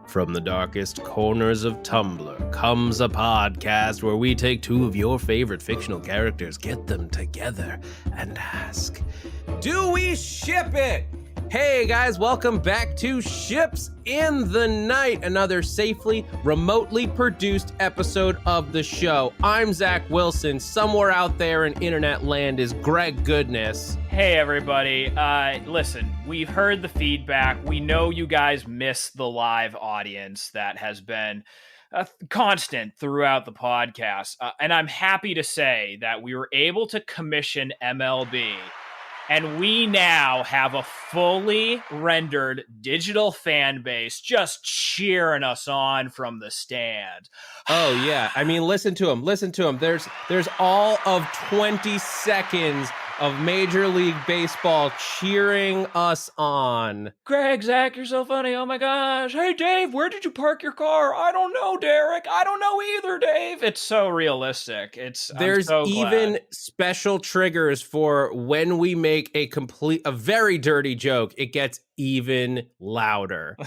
From the darkest corners of Tumblr comes a podcast where we take two of your favorite fictional characters, get them together, and ask, do we ship it? Hey guys, welcome back to Ships in the Night, another safely, remotely produced episode of the show. I'm Zach Wilson. Somewhere out there in internet land is Greg Goodness. Hey everybody, listen, we've heard the feedback. We know you guys miss the live audience that has been constant throughout the podcast. And I'm happy to say that we were able to commission MLB. And we now have a fully rendered digital fan base just cheering us on from the stand. Oh, yeah. I mean, listen to him. There's all of 20 seconds of Major League Baseball cheering us on. Greg, Zach, you're so funny. Oh my gosh. Hey, Dave, where did you park your car? I don't know, Derek. I don't know either, Dave. It's so realistic. There's so even special triggers for when we make a very dirty joke. It gets even louder.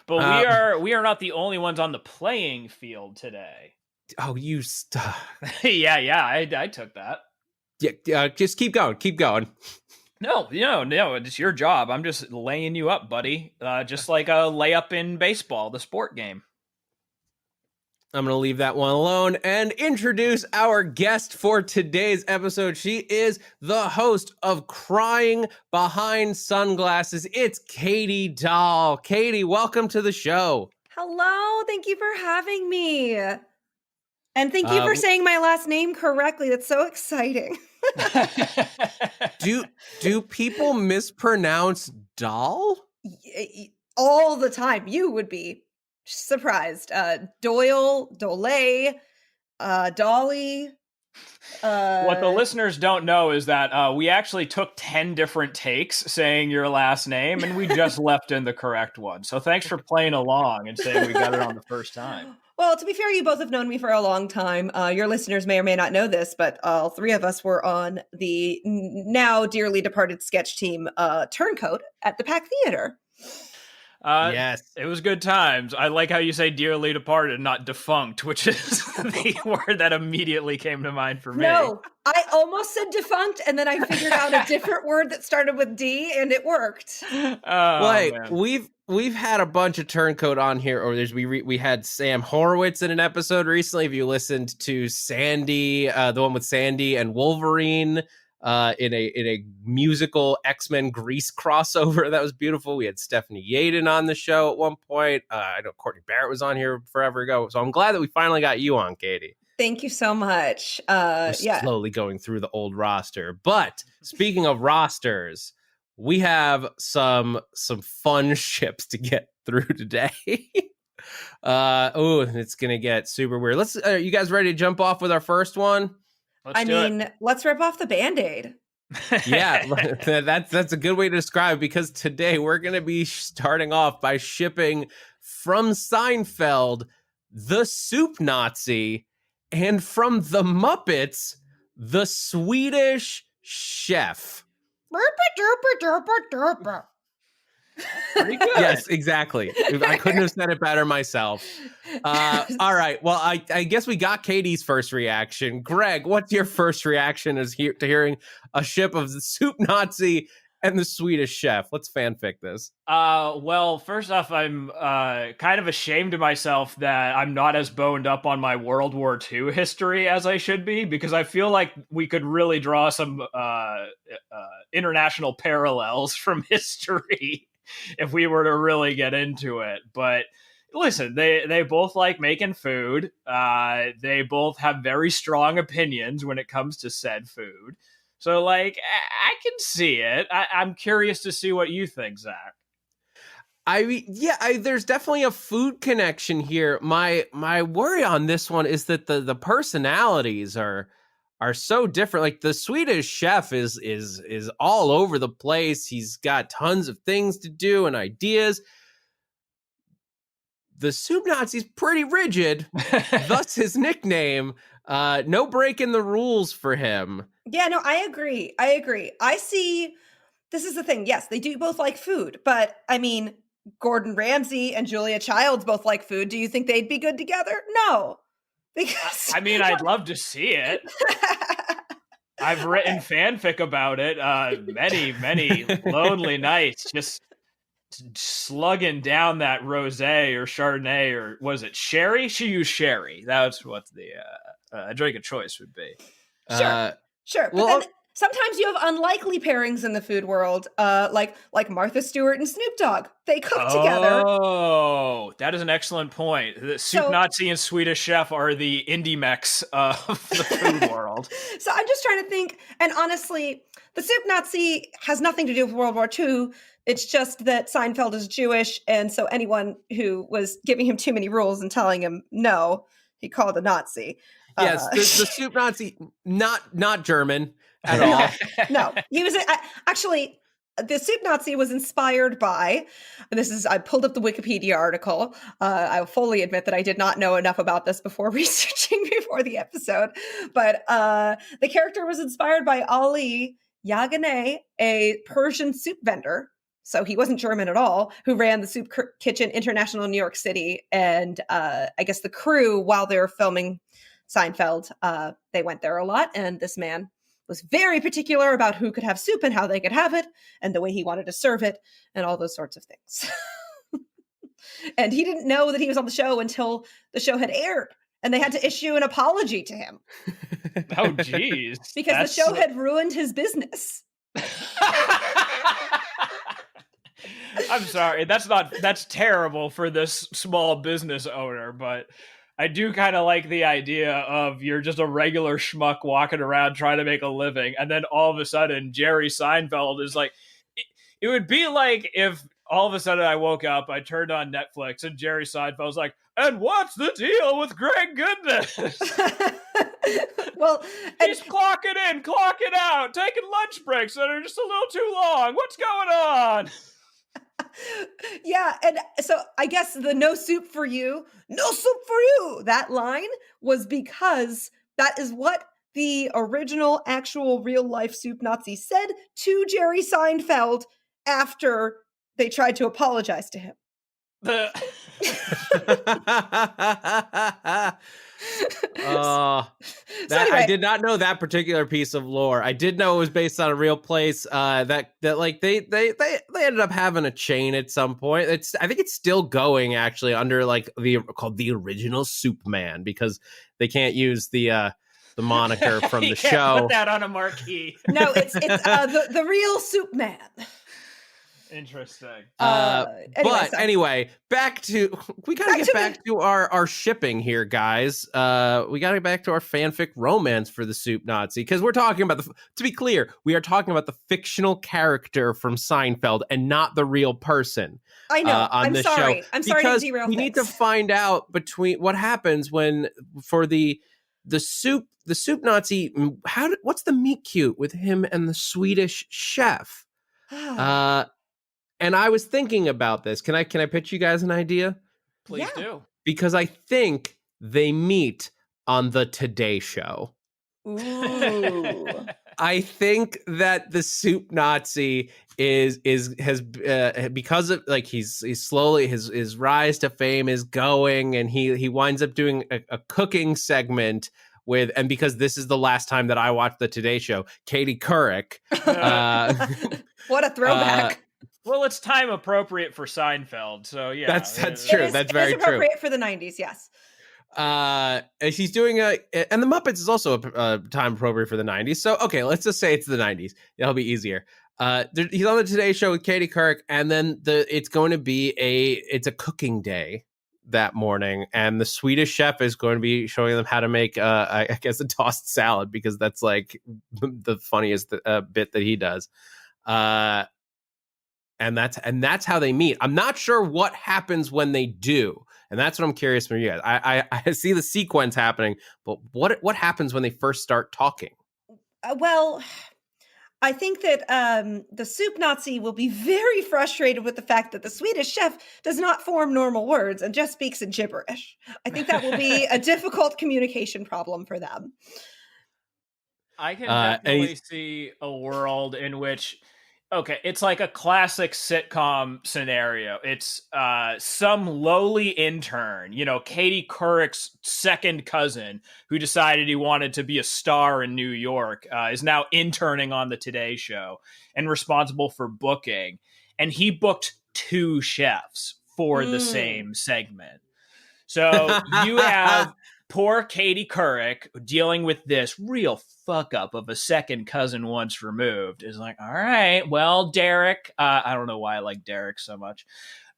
But we are not the only ones on the playing field today. Oh, you yeah, I took that. Yeah, just keep going. No, it's your job. I'm just laying you up, buddy. Just like a layup in baseball, the sport game. I'm going to leave that one alone and introduce our guest for today's episode. She is the host of Crying Behind Sunglasses. It's Katy Dolle. Katy, welcome to the show. Hello, thank you for having me. And thank you for saying my last name correctly. That's so exciting. Do people mispronounce Doll? All the time. You would be surprised. Doyle, Dole, Dolly. What the listeners don't know is that we actually took 10 different takes saying your last name, and we just left in the correct one. So thanks for playing along and saying we got it on the first time. Well, to be fair, you both have known me for a long time. Your listeners may or may not know this, but all three of us were on the now dearly departed sketch team Turncoat at the Pack Theater. Yes. It was good times. I like how you say dearly departed, not defunct, which is the word that immediately came to mind for me. No, I almost said defunct, and then I figured out a different word that started with D, and it worked. We've had a bunch of Turncoat on here, or we had Sam Horowitz in an episode recently. If you listened to Sandy, the one with Sandy and Wolverine, in a musical X-Men Grease crossover, that was beautiful. We had Stephanie Yaden on the show at one point. I know Courtney Barrett was on here forever ago, so I'm glad that we finally got you on, Katy. Thank you so much. We're slowly going through the old roster, but speaking of rosters, we have some fun ships to get through today. It's gonna get super weird. Are you guys ready to jump off with our first one? Let's rip off the Band-Aid. Yeah, that's a good way to describe it, because today we're gonna be starting off by shipping from Seinfeld the Soup Nazi, and from the Muppets the Swedish Chef. Pretty good. Yes, exactly. I couldn't have said it better myself. All right. Well, I guess we got Katy's first reaction. Greg, what's your first reaction to hearing a ship of the Soup Nazi and the Swedish Chef? Let's fanfic this. Well, first off, I'm kind of ashamed of myself that I'm not as boned up on my World War II history as I should be, because I feel like we could really draw some international parallels from history if we were to really get into it. But listen, they both like making food. They both have very strong opinions when it comes to said food. So, like, I can see it. I'm curious to see what you think, Zach. There's definitely a food connection here. My worry on this one is that the personalities are so different. Like, the Swedish Chef is all over the place. He's got tons of things to do and ideas. The Soup Nazi's pretty rigid, thus his nickname. No breaking the rules for him. Yeah, no, I agree. I see. This is the thing. Yes, they do both like food, but I mean, Gordon Ramsay and Julia Childs both like food. Do you think they'd be good together? No. Because I mean, I'd love to see it. I've written fanfic about it. Many lonely nights, just slugging down that rosé or Chardonnay, or was it sherry? She used sherry. That's what the drink of choice would be. Sure. But then sometimes you have unlikely pairings in the food world, like Martha Stewart and Snoop Dogg. They cook together. Oh, that is an excellent point. The Soup Nazi and Swedish Chef are the indie mechs of the food world. So I'm just trying to think, and honestly, the Soup Nazi has nothing to do with World War II. It's just that Seinfeld is Jewish, and so anyone who was giving him too many rules and telling him no, he called a Nazi. Yes, the Soup Nazi, not German at all. No, he was actually. The Soup Nazi was inspired by, I pulled up the Wikipedia article. I will fully admit that I did not know enough about this before researching before the episode. But the character was inspired by Ali Yaganeh, a Persian soup vendor. So he wasn't German at all, who ran the Soup Kitchen International in New York City. And I guess the crew, while they were filming Seinfeld, they went there a lot. And this man was very particular about who could have soup and how they could have it and the way he wanted to serve it and all those sorts of things. And he didn't know that he was on the show until the show had aired and they had to issue an apology to him. Oh, geez. Because the show had ruined his business. I'm sorry. That's terrible for this small business owner, but I do kind of like the idea of you're just a regular schmuck walking around trying to make a living, and then all of a sudden Jerry Seinfeld is like, it would be like if all of a sudden I woke up, I turned on Netflix, and Jerry Seinfeld's like, and what's the deal with Greg Goodness? Well, he's clocking in, clocking out, taking lunch breaks that are just a little too long. What's going on? Yeah, and so I guess the no soup for you, that line was because that is what the original actual real life Soup Nazi said to Jerry Seinfeld after they tried to apologize to him. Anyway. I did not know that particular piece of lore. I did know it was based on a real place. That like they ended up having a chain at some point. I think it's still going actually under like called the Original Soup Man, because they can't use the moniker from the show. Put that on a marquee. No, it's the Real Soup Man. Interesting. Anyway, we gotta get back to our shipping here, guys. We gotta get back to our fanfic romance for the Soup Nazi, because we're talking about to be clear, we are talking about the fictional character from Seinfeld and not the real person. I know. I'm sorry. I'm sorry to derail we things. need to find out between what happens when for the Soup Nazi. What's the meet cute with him and the Swedish chef? And I was thinking about this. Can I pitch you guys an idea? Please do. Because I think they meet on the Today Show. Ooh. I think that the Soup Nazi has because of like he's slowly his rise to fame is going, and he winds up doing a cooking segment with, and because this is the last time that I watched the Today Show, Katie Couric. What a throwback. Well, it's time appropriate for Seinfeld, so yeah. That's true. That's very true. It's appropriate for the 90s, yes. She's doing and the Muppets is also time appropriate for the 90s. So, okay, let's just say it's the 90s. It'll be easier. He's on the Today Show with Katie Couric, and then it's going to be a cooking day that morning, and the Swedish chef is going to be showing them how to make, I guess, a tossed salad, because that's like the funniest bit that he does. And that's how they meet. I'm not sure what happens when they do, and that's what I'm curious from you guys. I see the sequence happening, but what happens when they first start talking? Well, I think that the Soup Nazi will be very frustrated with the fact that the Swedish chef does not form normal words and just speaks in gibberish. I think that will be a difficult communication problem for them. I can definitely see a world in which Okay, it's like a classic sitcom scenario. It's some lowly intern, Katie Couric's second cousin, who decided he wanted to be a star in New York, is now interning on the Today Show and responsible for booking. And he booked 2 chefs for the same segment. So you have poor Katie Couric dealing with this real fuck up of a second cousin once removed. Is like, all right, well, Derek, I don't know why I like Derek so much.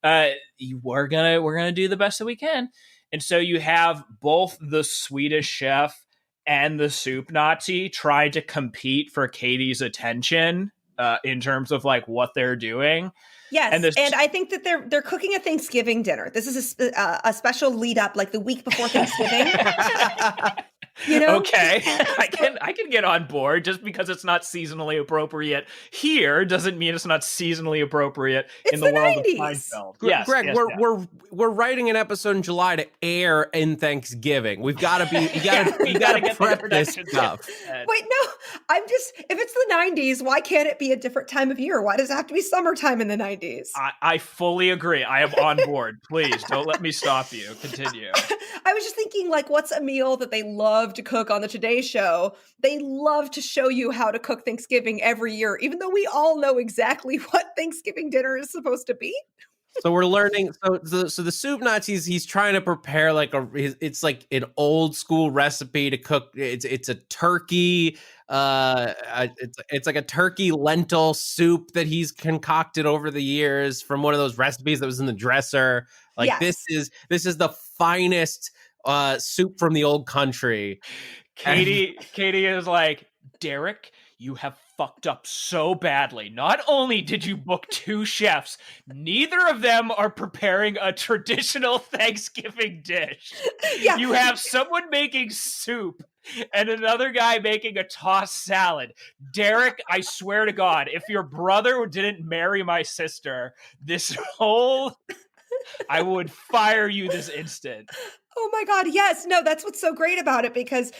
We're gonna do the best that we can, and so you have both the Swedish chef and the soup Nazi try to compete for Katie's attention in terms of like what they're doing. Yes, and I think that they're cooking a Thanksgiving dinner. This is a special lead up, like the week before Thanksgiving. Okay, I can get on board. Just because it's not seasonally appropriate here doesn't mean it's not seasonally appropriate in the world 90s. Of Seinfeld. Yes, Greg, we're writing an episode in July to air in Thanksgiving. We've got to be you got to prep this stuff. Wait, no, I'm just, if it's the 90s, why can't it be a different time of year? Why does it have to be summertime in the 90s? I fully agree. I am on board. Please don't let me stop you. Continue. I was just thinking, like, what's a meal that they love to cook on the Today Show? They love to show you how to cook Thanksgiving every year, even though we all know exactly what Thanksgiving dinner is supposed to be. So we're learning. So the soup Nazis, he's trying to prepare like it's like an old school recipe to cook. It's a turkey. It's like a turkey lentil soup that he's concocted over the years from one of those recipes that was in the dresser. Like, yes. This is the finest soup from the old country. Katie is like, Derek, you have fucked up so badly. Not only did you book 2 chefs, neither of them are preparing a traditional Thanksgiving dish. Yeah. You have someone making soup and another guy making a tossed salad. Derek, I swear to God, if your brother didn't marry my sister, I would fire you this instant. Oh my God, yes. No, that's what's so great about it, because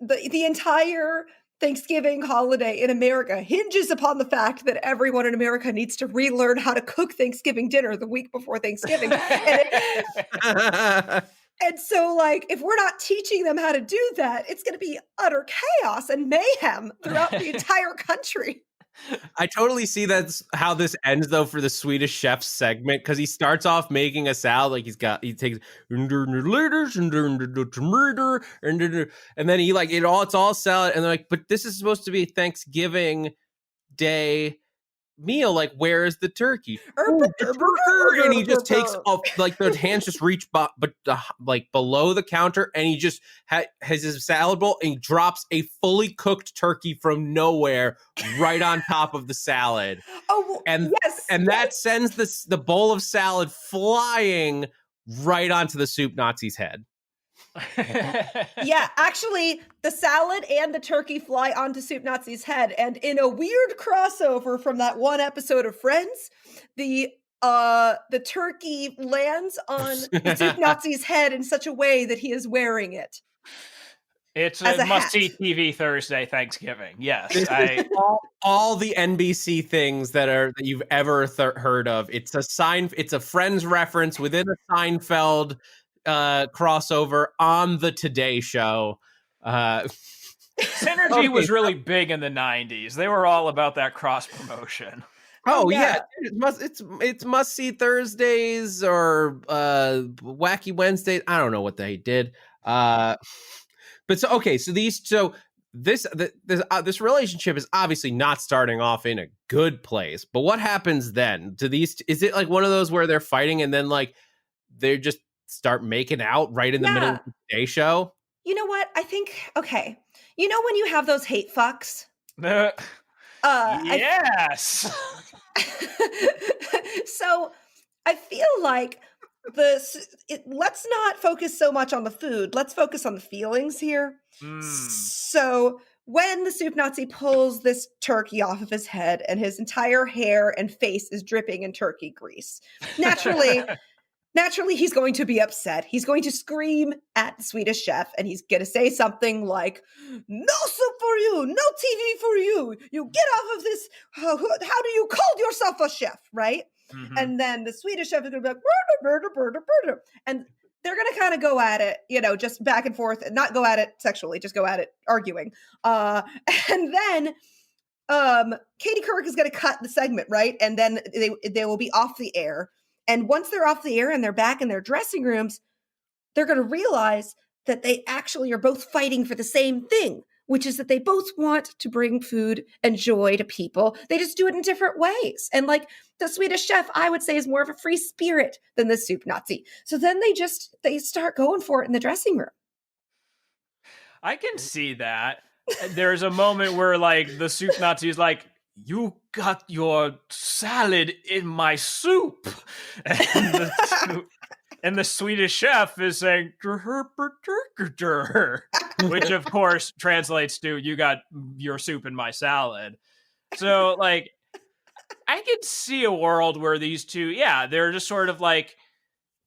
the entire Thanksgiving holiday in America hinges upon the fact that everyone in America needs to relearn how to cook Thanksgiving dinner the week before Thanksgiving. And so, like, if we're not teaching them how to do that, it's going to be utter chaos and mayhem throughout the entire country. I totally see that's how this ends, though, for the Swedish chef segment, because he starts off making a salad, like he takes and then he like it's all salad, and they're like, but this is supposed to be Thanksgiving Day meal, like, where is the turkey? And he just takes off, like, the hands just reach like below the counter, and he just has his salad bowl, and he drops a fully cooked turkey from nowhere right on top of the salad. Oh, and yes, and that sends the bowl of salad flying right onto the soup Nazi's head. Yeah, actually, the salad and the turkey fly onto Soup Nazi's head, and in a weird crossover from that one episode of Friends, the turkey lands on the Soup Nazi's head in such a way that he is wearing it. It's a must-see TV Thursday Thanksgiving. Yes, all the NBC things that you've ever heard of. It's a Friends reference within a Seinfeld crossover on the Today Show. Synergy was really big in the 90s. They were all about that cross promotion. Oh yeah, it's must see Thursdays or Wacky Wednesdays. I don't know what they did. But this relationship is obviously not starting off in a good place. But what happens then? Is it like one of those where they're fighting and then like they're just start making out right in the middle of the Today Show? You know what? I think, okay. You know when you have those hate fucks? Yes. So I feel like let's not focus so much on the food. Let's focus on the feelings here. So when the Soup Nazi pulls this turkey off of his head and his entire hair and face is dripping in turkey grease, naturally naturally he's going to be upset. He's going to scream at the Swedish chef, and he's going to say something like, "No soup for you, no TV for you. You get off of this. How do you call yourself a chef?" Right? Mhm. And then the Swedish chef is going to be like, "Murder, murder, murder, murder." And they're going to kind of go at it, just back and forth, and not go at it sexually, just go at it arguing. And then Katie Couric is going to cut the segment, right? And then they will be off the air. And once they're off the air and they're back in their dressing rooms, they're going to realize that they actually are both fighting for the same thing, which is that they both want to bring food and joy to people. They just do it in different ways. And like the Swedish chef, I would say, is more of a free spirit than the soup Nazi. So then they start going for it in the dressing room. I can see that. There's a moment where like the soup Nazi is like, "You got your salad in my soup," and the Swedish chef is saying, which of course translates to, "You got your soup in my salad." So like, I could see a world where these two, they're just sort of like,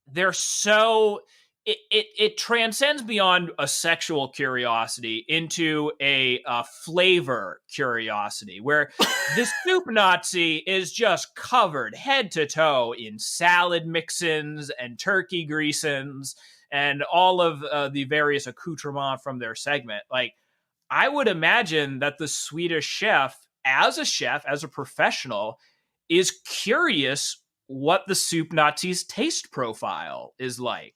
they're so. It transcends beyond a sexual curiosity into a flavor curiosity, where this soup Nazi is just covered head to toe in salad mix-ins and turkey grease-ins and all of the various accoutrements from their segment. Like, I would imagine that the Swedish chef, as a professional, is curious what the soup Nazi's taste profile is like.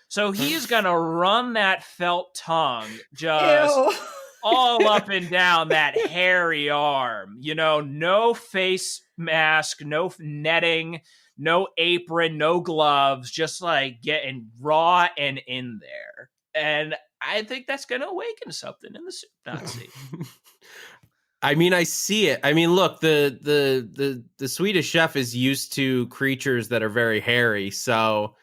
So he's going to run that felt tongue just all up and down that hairy arm. No face mask, no netting, no apron, no gloves, just like getting raw and in there. And I think that's going to awaken something in the soup Nazi. I mean, I see it. I mean, look, the Swedish chef is used to creatures that are very hairy, so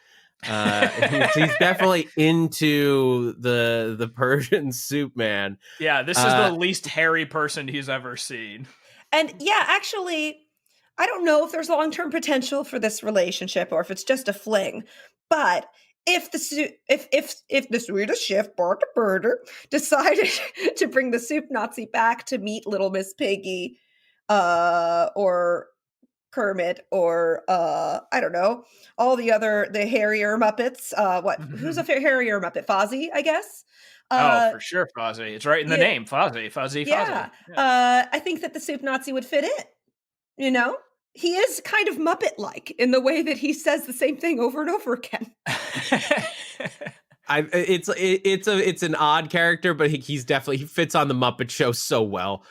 he's definitely into the Persian soup man. Yeah, this is the least hairy person he's ever seen. And yeah, actually, I don't know if there's long-term potential for this relationship or if it's just a fling, but if the Swedish chef Barter decided to bring the soup Nazi back to meet Little Miss Piggy, or Kermit, or I don't know, all the hairier Muppets. Who's a hairier Muppet? Fozzie, I guess. For sure, Fozzie. It's right in the name, Fozzie. Fuzzy. Yeah. I think that the soup Nazi would fit in. He is kind of Muppet-like in the way that he says the same thing over and over again. It's an odd character, but he fits on the Muppet Show so well.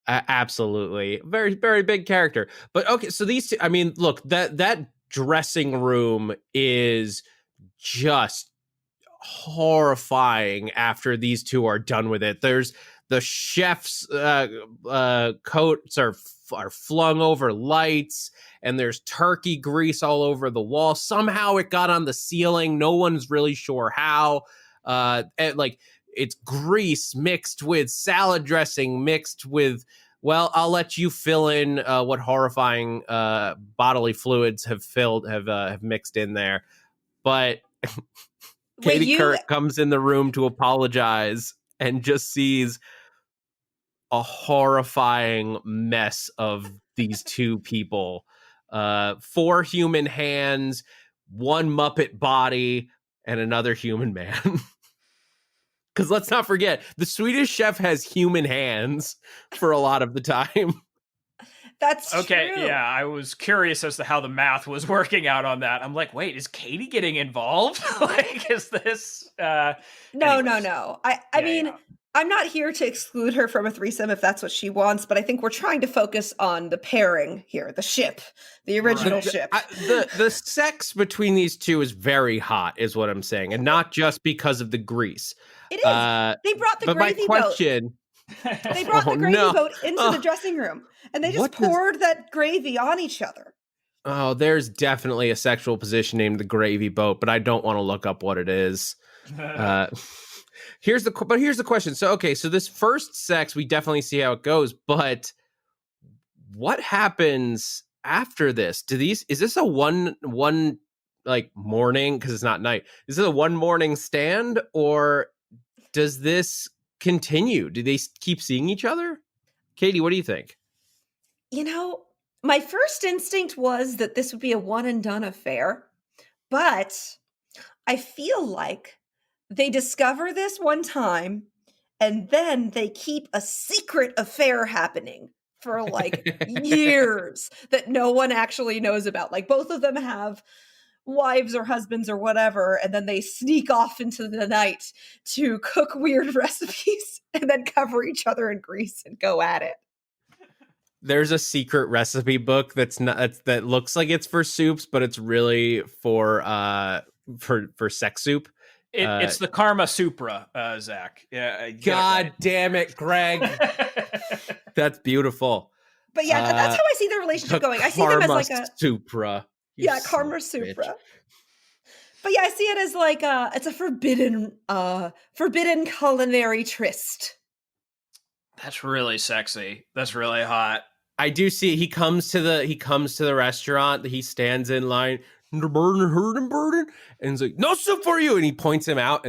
Absolutely. Very, very big character. But okay, so these two, I mean, look, that dressing room is just horrifying after these two are done with it. There's the chef's coats are flung over lights, and there's turkey grease all over the wall. Somehow it got on the ceiling. No one's really sure how. It's grease mixed with salad dressing mixed with, well, I'll let you fill in what horrifying bodily fluids have mixed in there. But Katie Couric comes in the room to apologize and just sees a horrifying mess of these two people. 4 human hands, 1 Muppet body, and another human man. Because let's not forget, the Swedish chef has human hands for a lot of the time. That's okay. True. Yeah, I was curious as to how the math was working out on that. I'm like, wait, is Katie getting involved? Is this? No. I mean, I'm not here to exclude her from a threesome if that's what she wants, but I think we're trying to focus on the pairing here, the ship, the original ship. The sex between these two is very hot, is what I'm saying, and not just because of the grease. It is. They brought the gravy boat. They brought the gravy boat into the dressing room, and they just poured that gravy on each other. Oh, there's definitely a sexual position named the gravy boat, but I don't want to look up what it is. Here's the question. So, okay, so this first sex, we definitely see how it goes, but what happens after this? Is this a one like morning, because it's not night. Is it a one morning stand, or does this continue? Do they keep seeing each other? Katie, what do you think? You know, my first instinct was that this would be a one and done affair, but I feel like they discover this one time and then they keep a secret affair happening for like years that no one actually knows about. Like both of them have wives or husbands or whatever, and then they sneak off into the night to cook weird recipes and then cover each other in grease and go at it. There's a secret recipe book that looks like it's for soups, but it's really for sex soup. It's the Karma Supra, Zach. Yeah. God damn it, Greg. That's beautiful. But yeah, that's how I see the relationship going. I see them as like a Supra. Karma Supra. But yeah, I see it as like it's a forbidden culinary tryst. That's really sexy. That's really hot. I do see he comes to the restaurant. He stands in line, and he's like, "No soup for you," and he points him out,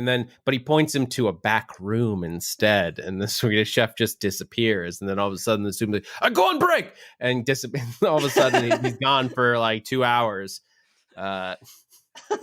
but he points him to a back room instead, and the Swedish chef just disappears, and then all of a sudden the soup like, "I go on break," and all of a sudden he's gone for like 2 hours. I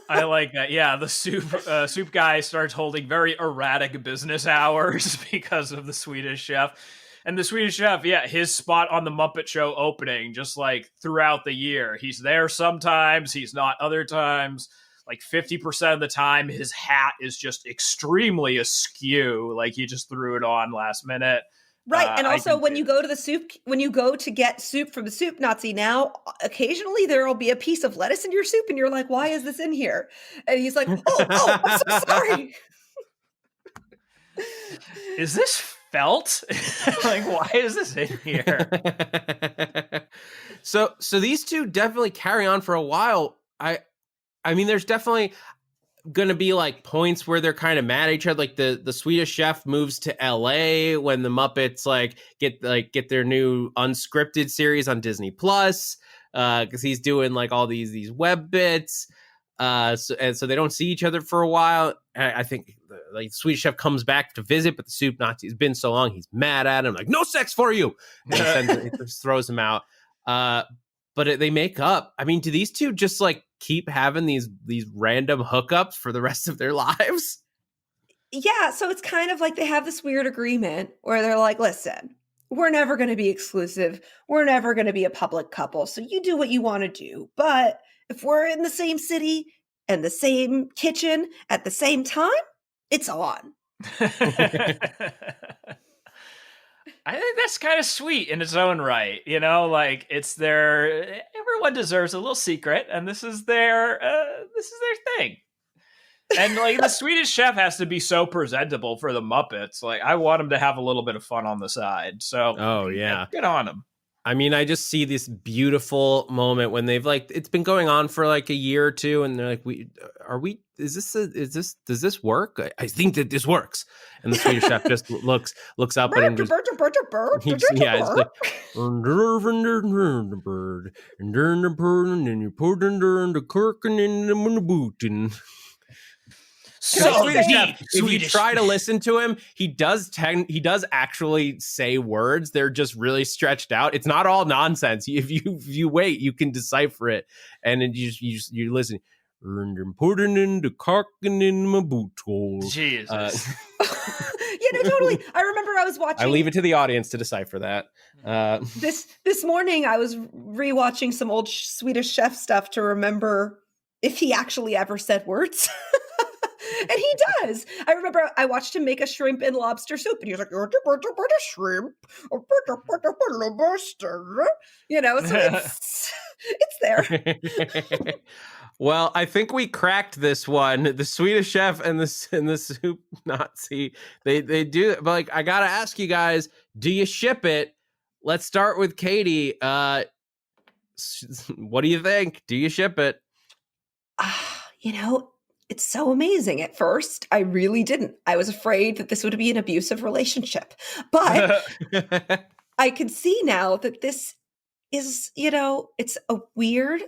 like that. Yeah, the soup guy starts holding very erratic business hours because of the Swedish chef. And the Swedish chef, yeah, his spot on the Muppet Show opening, just like throughout the year. He's there sometimes, he's not other times. Like 50% of the time, his hat is just extremely askew. Like he just threw it on last minute. Right. And also when you go to get soup from the soup Nazi now, occasionally there will be a piece of lettuce in your soup and you're like, why is this in here? And he's like, oh, I'm so sorry. Is this felt? Like, why is this in here? So these two definitely carry on for a while. I mean, there's definitely gonna be like points where they're kind of mad at each other. Like the Swedish chef moves to LA when the Muppets get their new unscripted series on Disney Plus, because he's doing like all these web bits. So they don't see each other for a while. I think the Swedish chef comes back to visit, but the soup Nazi, it's been so long, he's mad at him, like, "No sex for you," and he just throws him out. But they make up. I mean, do these two just like keep having these random hookups for the rest of their lives? Yeah, so it's kind of like they have this weird agreement where they're like, listen, we're never going to be exclusive. We're never going to be a public couple. So you do what you want to do. But if we're in the same city and the same kitchen at the same time, it's on. I think that's kind of sweet in its own right. You know, like everyone deserves a little secret, and this is their thing. And like the Swedish chef has to be so presentable for the Muppets. Like I want him to have a little bit of fun on the side. So good on him. I mean, I just see this beautiful moment when they've like, it's been going on for like a year or two, and they're like, does this work? I think that this works. And the Swedish chef just looks up at him. It's like, and then you put the curtain in the boot. So if you try to listen to him, he does actually say words. They're just really stretched out. It's not all nonsense. If you wait, you can decipher it, and then you listen. And putting in the cocking in my boot hole. Jesus. Totally. I remember I was watching. I leave it to the audience to decipher that. This morning, I was rewatching some old Swedish chef stuff to remember if he actually ever said words. And he does. I remember I watched him make a shrimp and lobster soup, and he was like, "Shrimp, lobster." So it's there. Well, I think we cracked this one. The Swedish chef and the soup Nazi, they do. But like, I gotta ask you guys, do you ship it? Let's start with Katie. What do you think? Do you ship it? It's so amazing. At first, I really didn't. I was afraid that this would be an abusive relationship. But I can see now that this is, it's a weird,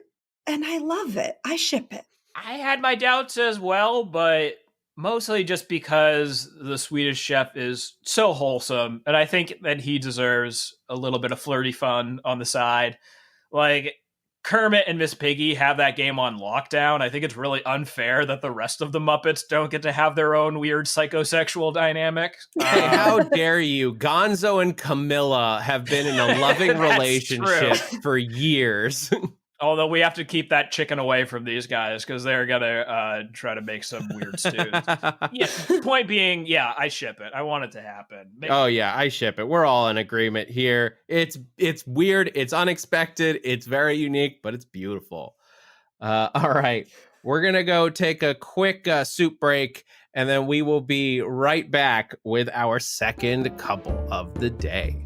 and I love it. I ship it. I had my doubts as well, but mostly just because the Swedish chef is so wholesome, and I think that he deserves a little bit of flirty fun on the side. Like, Kermit and Miss Piggy have that game on lockdown. I think it's really unfair that the rest of the Muppets don't get to have their own weird psychosexual dynamic. Hey, how dare you? Gonzo and Camilla have been in a loving relationship for years. Although we have to keep that chicken away from these guys because they're gonna try to make some weird stews. Yeah, point being, yeah, I ship it. I want it to happen. Oh yeah, I ship it. We're all in agreement here. It's weird. It's unexpected. It's very unique, but it's beautiful. All right, we're gonna go take a quick soup break, and then we will be right back with our second couple of the day.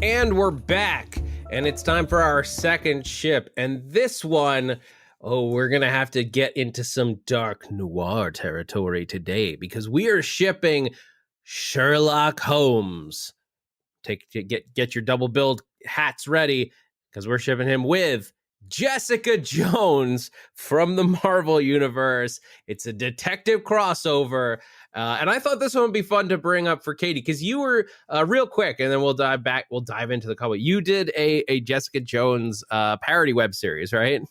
And we're back, and it's time for our second ship. And this one, we're going to have to get into some dark noir territory today because we are shipping Sherlock Holmes. Get your double billed hats ready because we're shipping him with Jessica Jones from the Marvel Universe. It's a detective crossover. And I thought this one would be fun to bring up for Katie, because you were real quick, and then we'll dive into the couple. You did a Jessica Jones parody web series, right?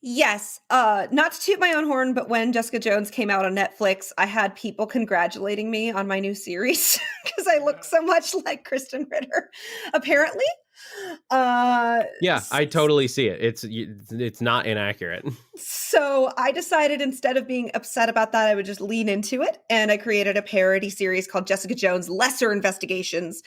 Yes. Not to toot my own horn, but when Jessica Jones came out on Netflix, I had people congratulating me on my new series because I look so much like Kristen Ritter, apparently. Yeah, I totally see it. It's not inaccurate. So I decided instead of being upset about that, I would just lean into it. And I created a parody series called Jessica Jones Lesser Investigations,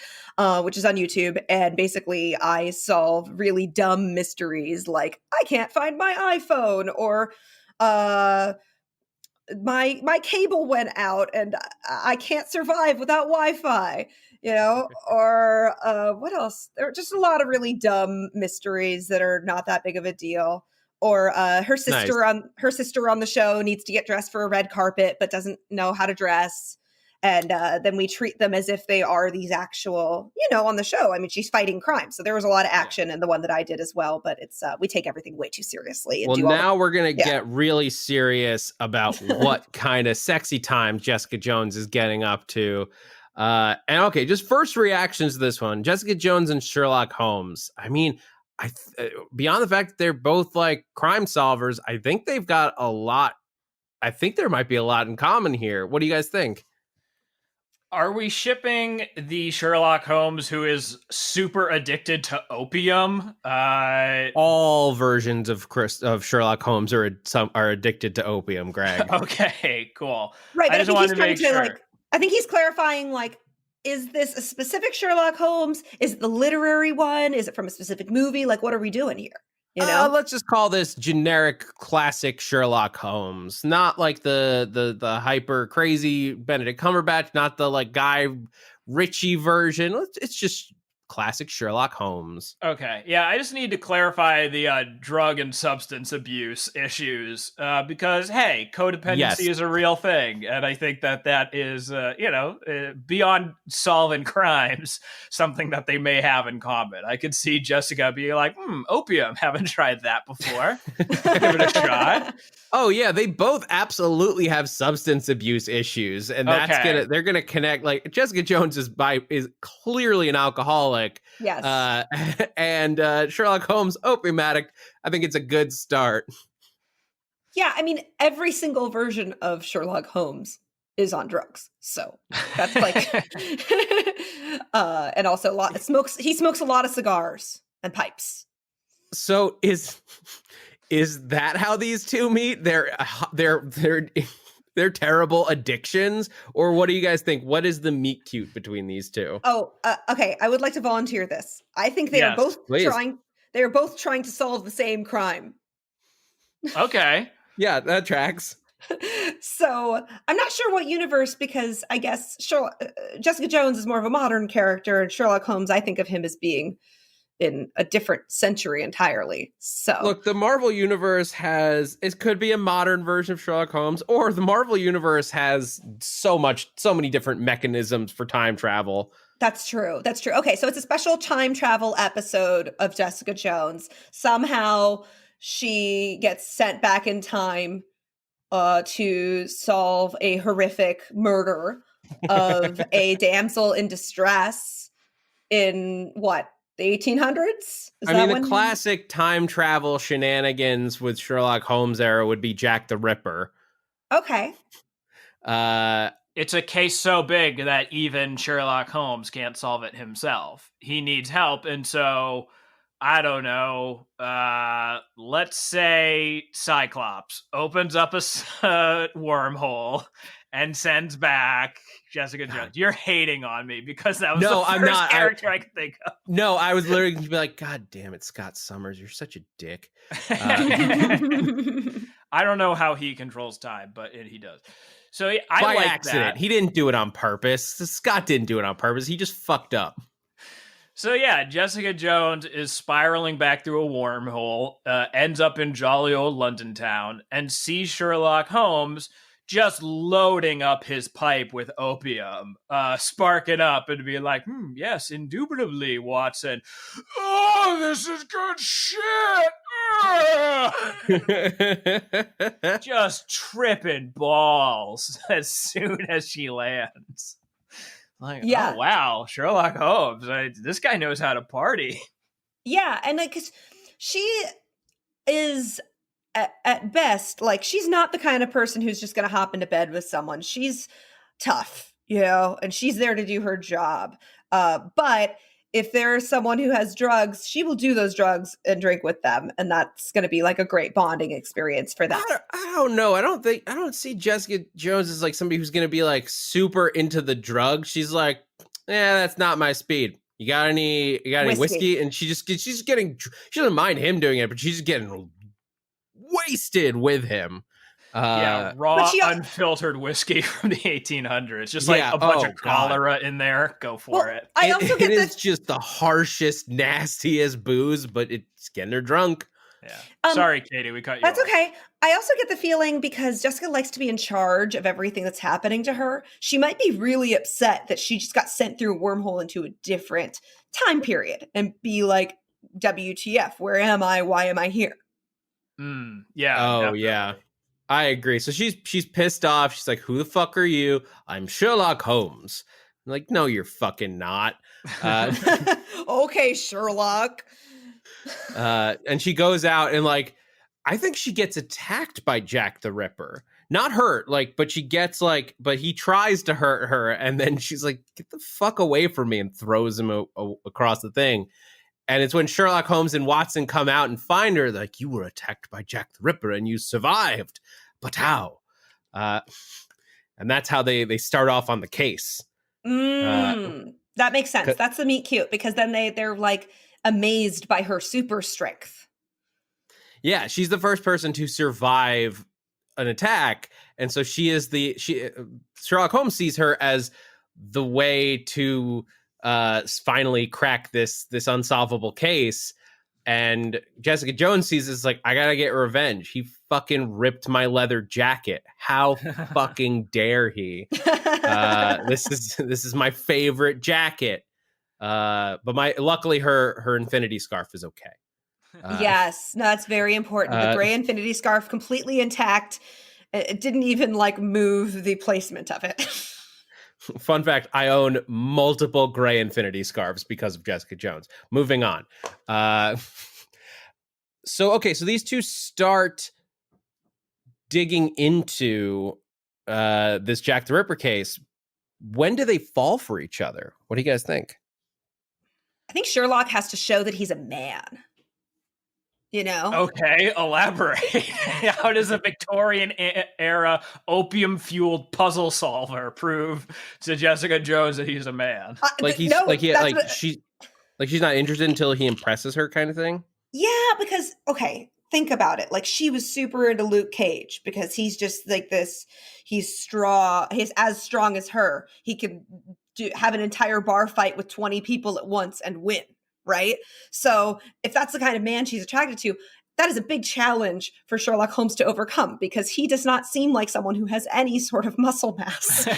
which is on YouTube. And basically I solve really dumb mysteries like I can't find my iPhone, or my cable went out and I can't survive without Wi-Fi, or what else? There are just a lot of really dumb mysteries that are not that big of a deal. Or her sister on the show needs to get dressed for a red carpet but doesn't know how to dress. And then we treat them as if they are these actual, on the show. I mean, she's fighting crime. So there was a lot of action in the one that I did as well. But it's we take everything way too seriously. Well, now we're going to get really serious about what kind of sexy time Jessica Jones is getting up to. And okay, just first reactions to this one. Jessica Jones and Sherlock Holmes. I mean, beyond the fact that they're both like crime solvers, I think they've got a lot. I think there might be a lot in common here. What do you guys think? Are we shipping the Sherlock Holmes who is super addicted to opium? All versions of Sherlock Holmes are addicted to opium, Greg. Okay, cool. Right, I just wanted to make sure. I think he's clarifying, is this a specific Sherlock Holmes? Is it the literary one? Is it from a specific movie? What are we doing here? Let's just call this generic classic Sherlock Holmes, not like the hyper crazy Benedict Cumberbatch, not the Guy Ritchie version. It's just classic Sherlock Holmes. Okay, yeah, I just need to clarify the drug and substance abuse issues because, hey, codependency is a real thing, and I think that is, beyond solving crimes, something that they may have in common. I could see Jessica being like, opium, haven't tried that before. Give it a shot. Oh yeah, they both absolutely have substance abuse issues, and they're gonna connect. Like Jessica Jones is clearly an alcoholic. Yes. And Sherlock Holmes, opium addict. I think it's a good start. Yeah, I mean, every single version of Sherlock Holmes is on drugs, so that's and also he smokes a lot of cigars and pipes. So is that how these two meet? They're terrible addictions, or what do you guys think? What is the meet cute between these two? Oh, okay. I would like to volunteer this. I think they are both trying. They are both trying to solve the same crime. Okay. Yeah, that tracks. So I'm not sure what universe, because I guess Jessica Jones is more of a modern character, and Sherlock Holmes, I think of him as being in a different century entirely. So look, the Marvel Universe could be a modern version of Sherlock Holmes, or the Marvel Universe has so many different mechanisms for time travel. That's true. That's true. Okay, so it's a special time travel episode of Jessica Jones. Somehow she gets sent back in time to solve a horrific murder of a damsel in distress in what, the 1800s? The classic time travel shenanigans with Sherlock Holmes era would be Jack the Ripper. Okay. It's a case so big that even Sherlock Holmes can't solve it himself. He needs help, and so I don't know. Let's say Cyclops opens up a wormhole and sends back Jessica Jones. You're hating on me because that was the first character I could think of. No, I was literally going to be like, God damn it, Scott Summers, you're such a dick. I don't know how he controls time, but he does. So I by like accident. That. He didn't do it on purpose. Scott didn't do it on purpose. He just fucked up. So yeah, Jessica Jones is spiraling back through a wormhole, ends up in jolly old London town, and sees Sherlock Holmes just loading up his pipe with opium, sparking up and being like, yes, indubitably, Watson. Oh, this is good shit. Just tripping balls as soon as she lands. Like, oh, wow, Sherlock Holmes. This guy knows how to party. Yeah, and like, 'cause she is at best, like, she's not the kind of person who's just going to hop into bed with someone. She's tough, and she's there to do her job. But if there's someone who has drugs, she will do those drugs and drink with them. And that's going to be like a great bonding experience for them. I don't know. I don't see Jessica Jones as like somebody who's going to be like super into the drug. She's like, that's not my speed. You got any whiskey? And she doesn't mind him doing it, but she's just getting wasted with him. Raw, unfiltered whiskey from the 1800s. Just like a bunch of cholera in there. Go for it. I also get it's just the harshest, nastiest booze, but it's getting her drunk. Yeah. Sorry, Katie, we cut you That's off. okay. I also get the feeling, because Jessica likes to be in charge of everything that's happening to her, she might be really upset that she just got sent through a wormhole into a different time period and be like, WTF, where am I? Why am I here? Yeah. Oh, definitely. yeah. I agree. So she's pissed off. She's like, who the fuck are you? I'm Sherlock Holmes. I'm like, no, you're fucking not. Okay, Sherlock. And she goes out and like, I think she gets attacked by Jack the Ripper. Not hurt, but she gets but he tries to hurt her, and then she's like, get the fuck away from me, and throws him across the thing. And it's when Sherlock Holmes and Watson come out and find her, like, you were attacked by Jack the Ripper and you survived. But how? And that's how they start off on the case. That makes sense. That's the meet cute, because then they're like amazed by her super strength. Yeah, she's the first person to survive an attack. And so Sherlock Holmes sees her as the way to finally crack this unsolvable case. And Jessica Jones sees this like, I gotta get revenge. He fucking ripped my leather jacket. How fucking dare he? This is my favorite jacket. But luckily her infinity scarf is okay. Yes, no, that's very important. The gray infinity scarf completely intact. It didn't even move the placement of it. Fun fact, I own multiple gray infinity scarves because of Jessica Jones. Moving on. So these two start digging into this Jack the Ripper case. When do they fall for each other? What do you guys think? I think Sherlock has to show that he's a man. Okay, elaborate. How does a Victorian era opium-fueled puzzle solver prove to Jessica Jones that he's a man? She's not interested until he impresses her, kind of thing? Yeah, because think about it. She was super into Luke Cage because he's just like this. He's strong. He's as strong as her. He could have an entire bar fight with 20 people at once and win. Right. So if that's the kind of man she's attracted to, that is a big challenge for Sherlock Holmes to overcome, because he does not seem like someone who has any sort of muscle mass.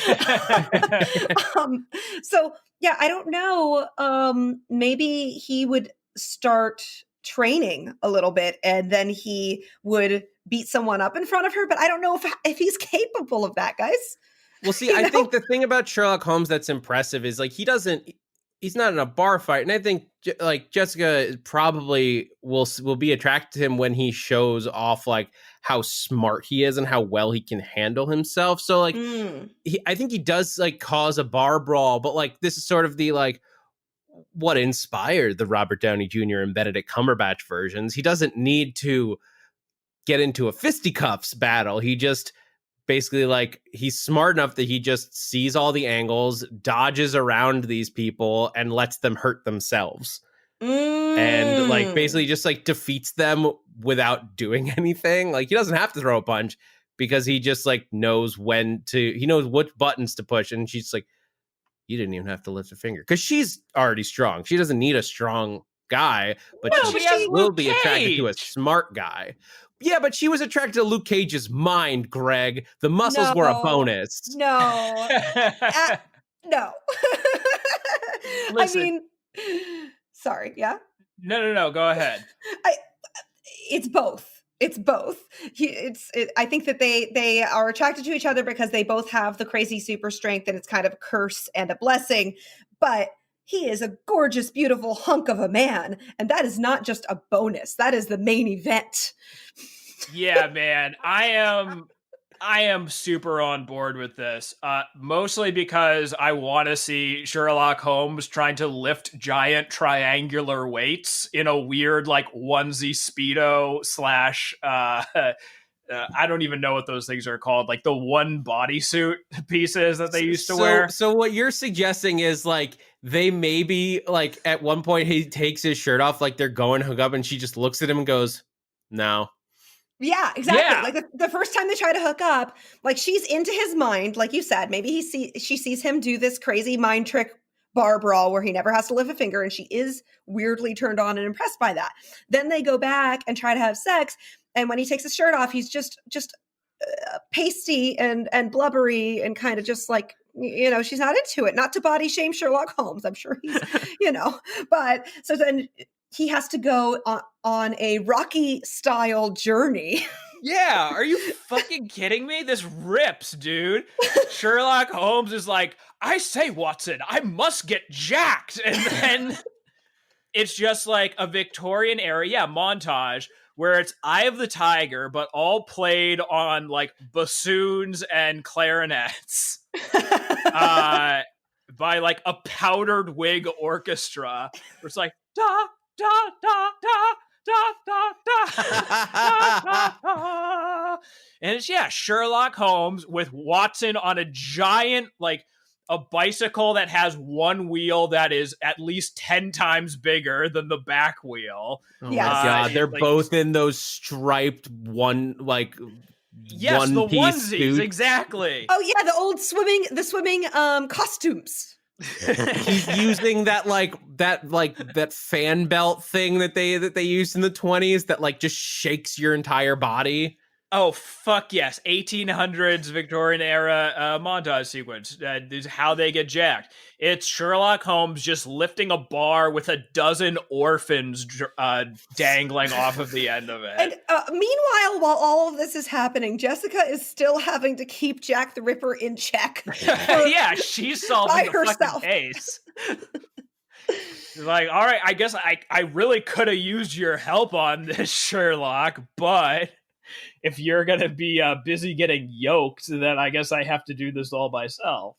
So yeah, I don't know. Maybe he would start training a little bit and then he would beat someone up in front of her. But I don't know if he's capable of that, guys. Well, see, I think the thing about Sherlock Holmes that's impressive is like he's not in a bar fight, and I think like Jessica probably will be attracted to him when he shows off like how smart he is and how well he can handle himself. So like I think he does like cause a bar brawl, but like this is sort of the like what inspired the Robert Downey Jr. and Benedict Cumberbatch versions. He doesn't need to get into a fisticuffs battle. He just basically like he's smart enough that he just sees all the angles, dodges around these people, and lets them hurt themselves. And like basically just like defeats them without doing anything. Like he doesn't have to throw a punch because he just like knows he knows what buttons to push. And she's like, you didn't even have to lift a finger, because she's already strong. She doesn't need a strong guy, but she will be attracted to a smart guy. Yeah, but she was attracted to Luke Cage's mind, Greg. The muscles were a bonus. No. No. Listen. I mean, sorry, yeah? No, go ahead. It's both. It's both. I think that they are attracted to each other because they both have the crazy super strength, and it's kind of a curse and a blessing. But he is a gorgeous, beautiful hunk of a man, and that is not just a bonus. That is the main event. Yeah, man. I am super on board with this. Mostly because I want to see Sherlock Holmes trying to lift giant triangular weights in a weird like onesie Speedo / I don't even know what those things are called. Like the one bodysuit pieces that they used to wear. So what you're suggesting is like they maybe like at one point he takes his shirt off, like they're going to hook up, and she just looks at him and goes, no. Yeah, exactly. Yeah. Like the first time they try to hook up, like she's into his mind, like you said. Maybe she sees him do this crazy mind trick bar brawl where he never has to lift a finger, and she is weirdly turned on and impressed by that. Then they go back and try to have sex, and when he takes his shirt off, he's just pasty and blubbery and kind of just like, she's not into it. Not to body shame Sherlock Holmes, I'm sure he's, but so then he has to go on a Rocky style journey. Yeah, are you fucking kidding me? This rips, dude. Sherlock Holmes is like, I say, Watson, I must get jacked. And then it's just like a Victorian era, montage, where it's Eye of the Tiger, but all played on like bassoons and clarinets by like a powdered wig orchestra. Where it's like, da, da, da, da. Da, da, da, da, da, da. And it's Sherlock Holmes with Watson on a giant like a bicycle that has one wheel that is at least 10 times bigger than the back wheel. Oh my god, they're like, both in those striped one like yes, the onesies, suits. Exactly. Oh yeah, the swimming costumes. He's using that fan belt thing that they used in the 1920s that like just shakes your entire body. Oh fuck yes, 1800s Victorian era montage sequence. Is how they get jacked. It's Sherlock Holmes just lifting a bar with a dozen orphans dangling off of the end of it. And meanwhile, while all of this is happening, Jessica is still having to keep Jack the Ripper in check. Yeah, she's solving the herself. Fucking case. Like, all right, I guess I really could have used your help on this, Sherlock, but if you're going to be busy getting yoked, then I guess I have to do this all myself.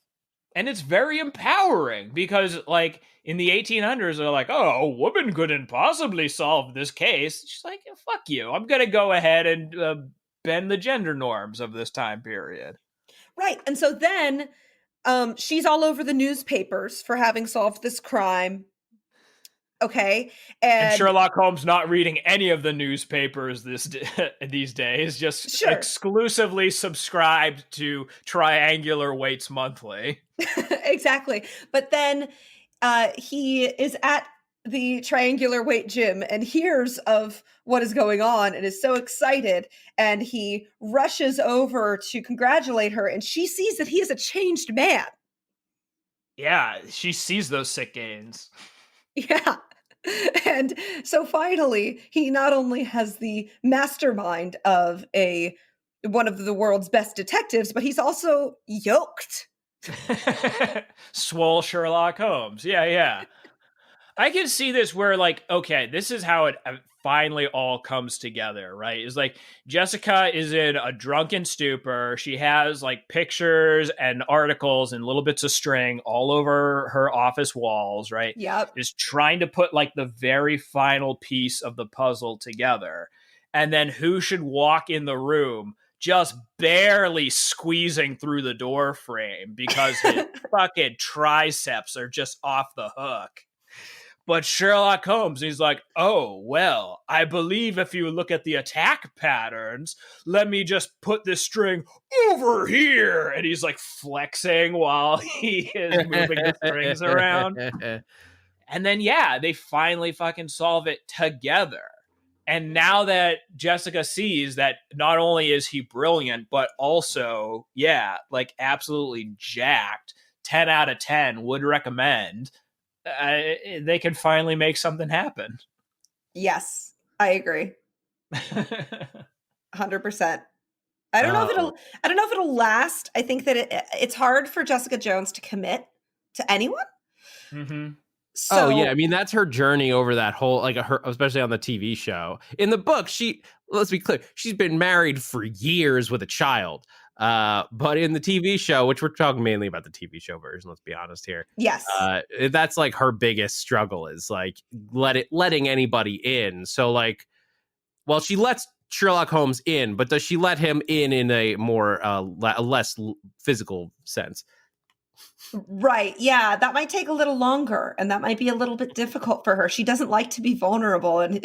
And it's very empowering because, like, in the 1800s, they're like, oh, a woman couldn't possibly solve this case. She's like, fuck you. I'm going to go ahead and bend the gender norms of this time period. Right. And so then she's all over the newspapers for having solved this crime. Okay. And Sherlock Holmes not reading any of the newspapers these days, just exclusively subscribed to Triangular Weights Monthly. Exactly. But then he is at the triangular weight gym and hears of what is going on and is so excited, and he rushes over to congratulate her, and she sees that he is a changed man. Yeah, she sees those sick gains. Yeah. And so finally, he not only has the mastermind of one of the world's best detectives, but he's also yoked. Swole Sherlock Holmes. Yeah. I can see this where, like, okay, this is how it finally all comes together, right? Is like Jessica is in a drunken stupor. She has like pictures and articles and little bits of string all over her office walls, right? Yep. Is trying to put like the very final piece of the puzzle together. And then who should walk in the room? Just barely squeezing through the door frame because his fucking triceps are just off the hook. But Sherlock Holmes, he's like, oh, well, I believe if you look at the attack patterns, let me just put this string over here. And he's like flexing while he is moving the strings around. And then, yeah, they finally fucking solve it together. And now that Jessica sees that not only is he brilliant, but also, yeah, like absolutely jacked, 10 out of 10 would recommend. They can finally make something happen. Yes, I agree. 100%. I don't know if it'll last. I think that it's hard for Jessica Jones to commit to anyone. Mm-hmm. So, yeah, I mean that's her journey over that whole, like, her, especially on the TV show. In the book, let's be clear, she's been married for years with a child. But in the TV show, which we're talking mainly about the TV show version, let's be honest here. Yes. That's like her biggest struggle is like letting anybody in. So like, well, she lets Sherlock Holmes in, but does she let him in a more a less physical sense? Right. Yeah, that might take a little longer, and that might be a little bit difficult for her. She doesn't like to be vulnerable, and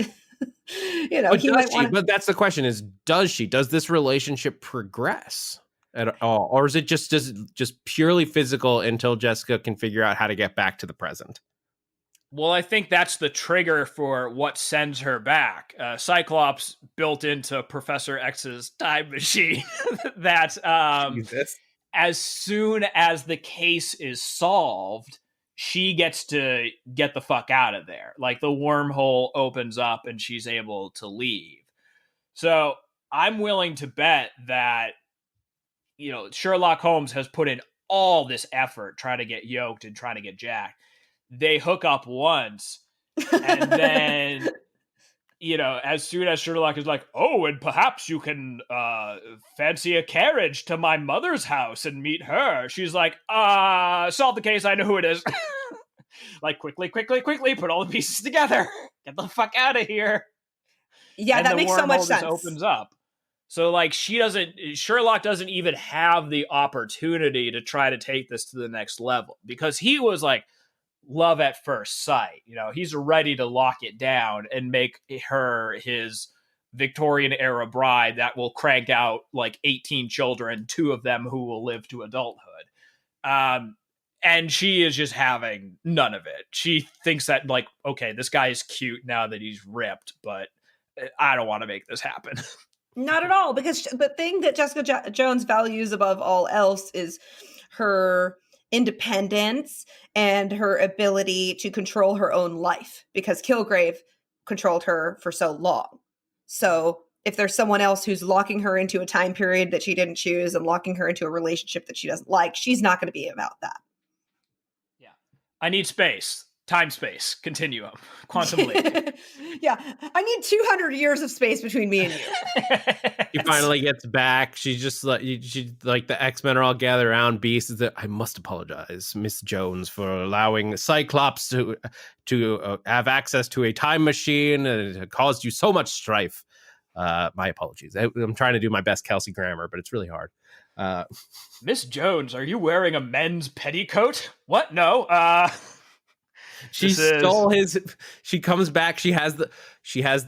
he might want. But that's the question: does this relationship progress at all, or is it just purely physical until Jessica can figure out how to get back to the present? Well, I think that's the trigger for what sends her back. Cyclops built into Professor X's time machine that as soon as the case is solved, she gets to get the fuck out of there. Like the wormhole opens up and she's able to leave. So I'm willing to bet that, Sherlock Holmes has put in all this effort trying to get yoked and trying to get jacked. They hook up once, and then, as soon as Sherlock is like, oh, and perhaps you can fancy a carriage to my mother's house and meet her. She's like, solve the case. I know who it is. Like, quickly, put all the pieces together. Get the fuck out of here. Yeah, and that makes so much sense. Opens up. So, like, Sherlock doesn't even have the opportunity to try to take this to the next level because he was like, love at first sight. He's ready to lock it down and make her his Victorian era bride that will crank out like 18 children, 2 of them who will live to adulthood. And she is just having none of it. She thinks that, like, okay, this guy is cute now that he's ripped, but I don't want to make this happen. Not at all, because the thing that Jessica Jones values above all else is her independence and her ability to control her own life, because Kilgrave controlled her for so long. So if there's someone else who's locking her into a time period that she didn't choose and locking her into a relationship that she doesn't like, she's not going to be about that. Yeah. I need space. Time space continuum, quantum leap. Yeah, I need 200 years of space between me and you. He finally gets back. She's just like, the X-Men are all gathered around. Beast is that, I must apologize, Miss Jones, for allowing Cyclops to have access to a time machine, and it caused you so much strife. My apologies. I'm trying to do my best Kelsey Grammer, but it's really hard. Miss Jones, are you wearing a men's petticoat? What? No. She stole his. She comes back. She has the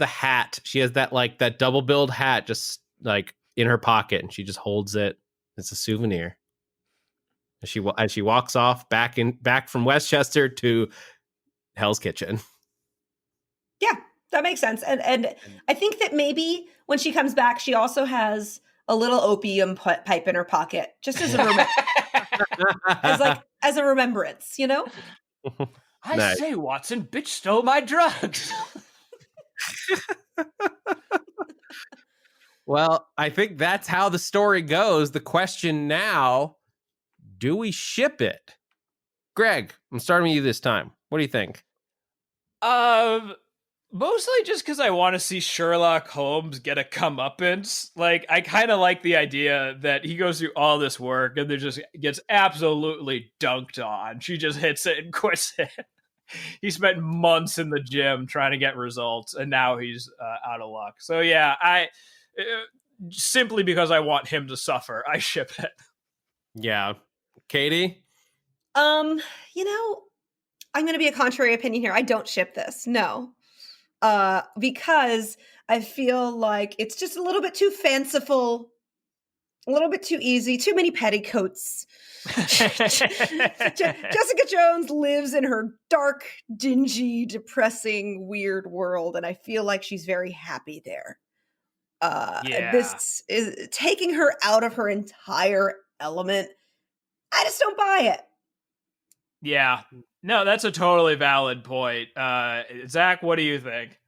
hat. She has that double billed hat just like in her pocket, and she just holds it. It's a souvenir. As she walks off back from Westchester to Hell's Kitchen. That makes sense. And I think that maybe when she comes back, she also has a little opium pipe in her pocket, just as a as a remembrance, you know? I Nice. say, Watson, bitch stole my drugs. Well, I think that's how the story goes. The question now, do we ship it? Greg, I'm starting with you this time. What do you think? Mostly just because I want to see Sherlock Holmes get a comeuppance. Like, I kind of like the idea that he goes through all this work and then just gets absolutely dunked on. She just hits it and quits it. He spent months in the gym trying to get results, and now he's out of luck. So yeah, I simply because I want him to suffer, I ship it. Yeah. Katie? You know, I'm going to be a contrary opinion here. I don't ship this. No. Because I feel like it's just a little bit too fanciful, a little bit too easy, too many petticoats. Jessica Jones lives in her dark, dingy, depressing, weird world, and I feel like she's very happy there. This is taking her out of her entire element. I just don't buy it. Yeah. No, that's a totally valid point. Zach, what do you think?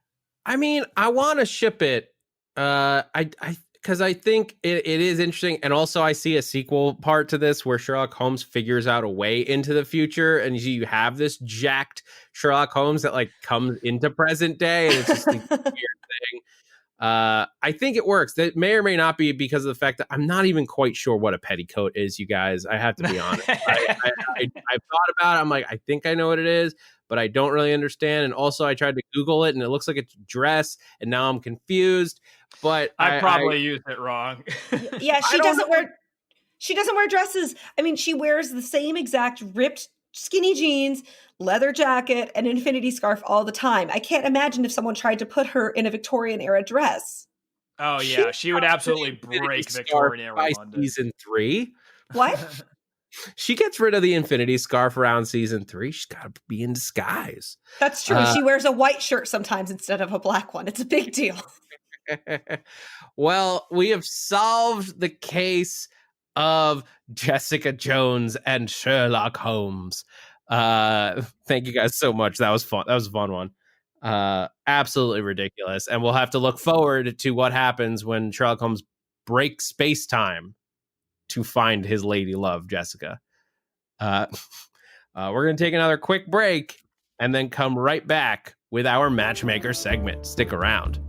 I mean, I want to ship it. Because I think it is interesting. And also I see a sequel part to this where Sherlock Holmes figures out a way into the future. And you have this jacked Sherlock Holmes that like comes into present day. And it's just like a weird thing. I think it works. That may or may not be because of the fact that I'm not even quite sure what a petticoat is, you guys. I have to be honest. I've thought about it. I'm like, I think I know what it is, but I don't really understand. And also I tried to Google it and it looks like it's a dress and now I'm confused. But I probably used it wrong. Yeah, she doesn't wear dresses. I mean, she wears the same exact ripped skinny jeans, leather jacket, and infinity scarf all the time. I can't imagine if someone tried to put her in a Victorian era dress. Oh yeah, she would absolutely break Victorian era by London. Season 3. What? She gets rid of the infinity scarf around season 3. She's got to be in disguise. That's true. She wears a white shirt sometimes instead of a black one. It's a big deal. Well, we have solved the case of Jessica Jones and Sherlock Holmes. Thank you guys so much. That was fun. That was a fun one. Absolutely ridiculous. And we'll have to look forward to what happens when Sherlock Holmes breaks space-time to find his lady love, Jessica. We're going to take another quick break and then come right back with our matchmaker segment. Stick around.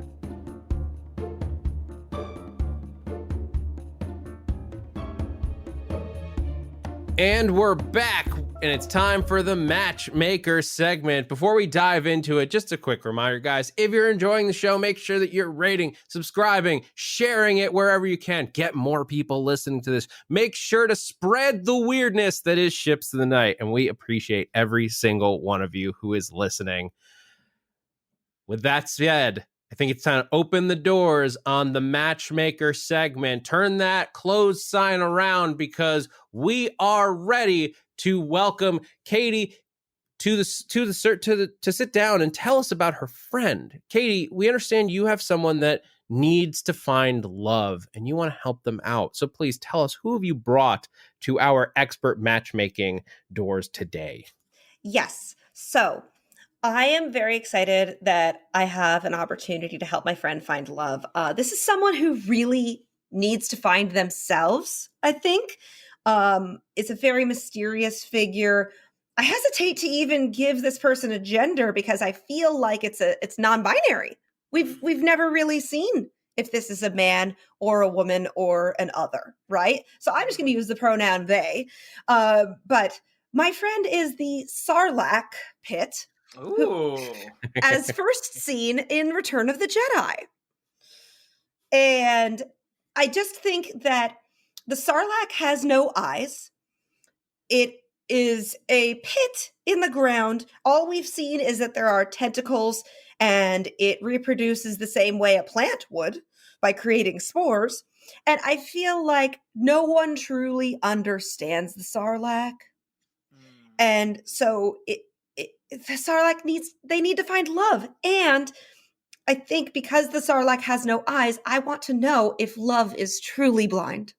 And we're back, and it's time for the matchmaker segment. Before we dive into it, just a quick reminder, guys, if you're enjoying the show, make sure that you're rating, subscribing, sharing it wherever you can. Get more people listening to this. Make sure to spread the weirdness that is Ships of the Night, and we appreciate every single one of you who is listening. With that said, I think it's time to open the doors on the matchmaker segment. Turn that closed sign around because we are ready to welcome Katy to sit down and tell us about her friend. Katy, we understand you have someone that needs to find love and you want to help them out. So please tell us, who have you brought to our expert matchmaking doors today? Yes. So I am very excited that I have an opportunity to help my friend find love. This is someone who really needs to find themselves, I think. It's a very mysterious figure. I hesitate to even give this person a gender because I feel like it's non-binary. We've never really seen if this is a man or a woman or an other, right? So I'm just going to use the pronoun they. But my friend is the Sarlacc pit. Ooh. As first seen in Return of the Jedi. And I just think that the Sarlacc has no eyes. It is a pit in the ground. All we've seen is that there are tentacles and it reproduces the same way a plant would by creating spores. And I feel like no one truly understands the Sarlacc. And so the Sarlacc need to find love. And I think because the Sarlacc has no eyes, I want to know if love is truly blind.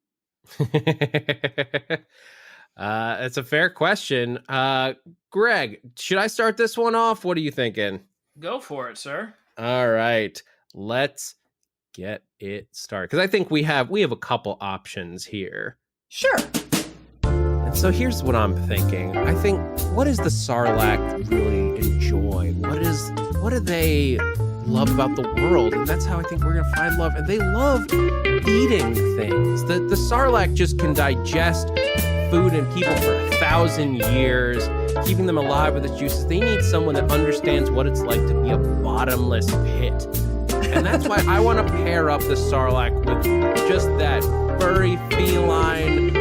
It's a fair question. Greg, should I start this one off? What are you thinking? Go for it, sir. All right, let's get it started. Because I think we have a couple options here. Sure. And so here's what I'm thinking. I think, what does the Sarlacc really enjoy? What do they love about the world? And that's how I think we're gonna find love. And they love eating things. The Sarlacc just can digest food and people for 1,000 years, keeping them alive with its juices. They need someone that understands what it's like to be a bottomless pit. And that's why I want to pair up the Sarlacc with just that furry feline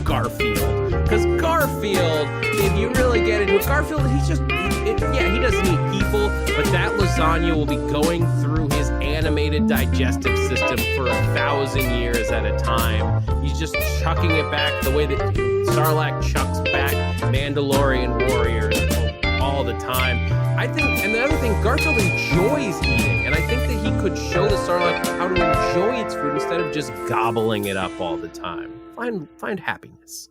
Garfield. Because Garfield, if you really get into it, Garfield, he's just, he doesn't eat people, but that lasagna will be going through his animated digestive system for 1,000 years at a time. He's just chucking it back the way that Sarlacc chucks back Mandalorian warriors all the time. I think, and the other thing, Garfield enjoys eating, and I think that he could show the Sarlacc how to enjoy its food instead of just gobbling it up all the time. Find happiness.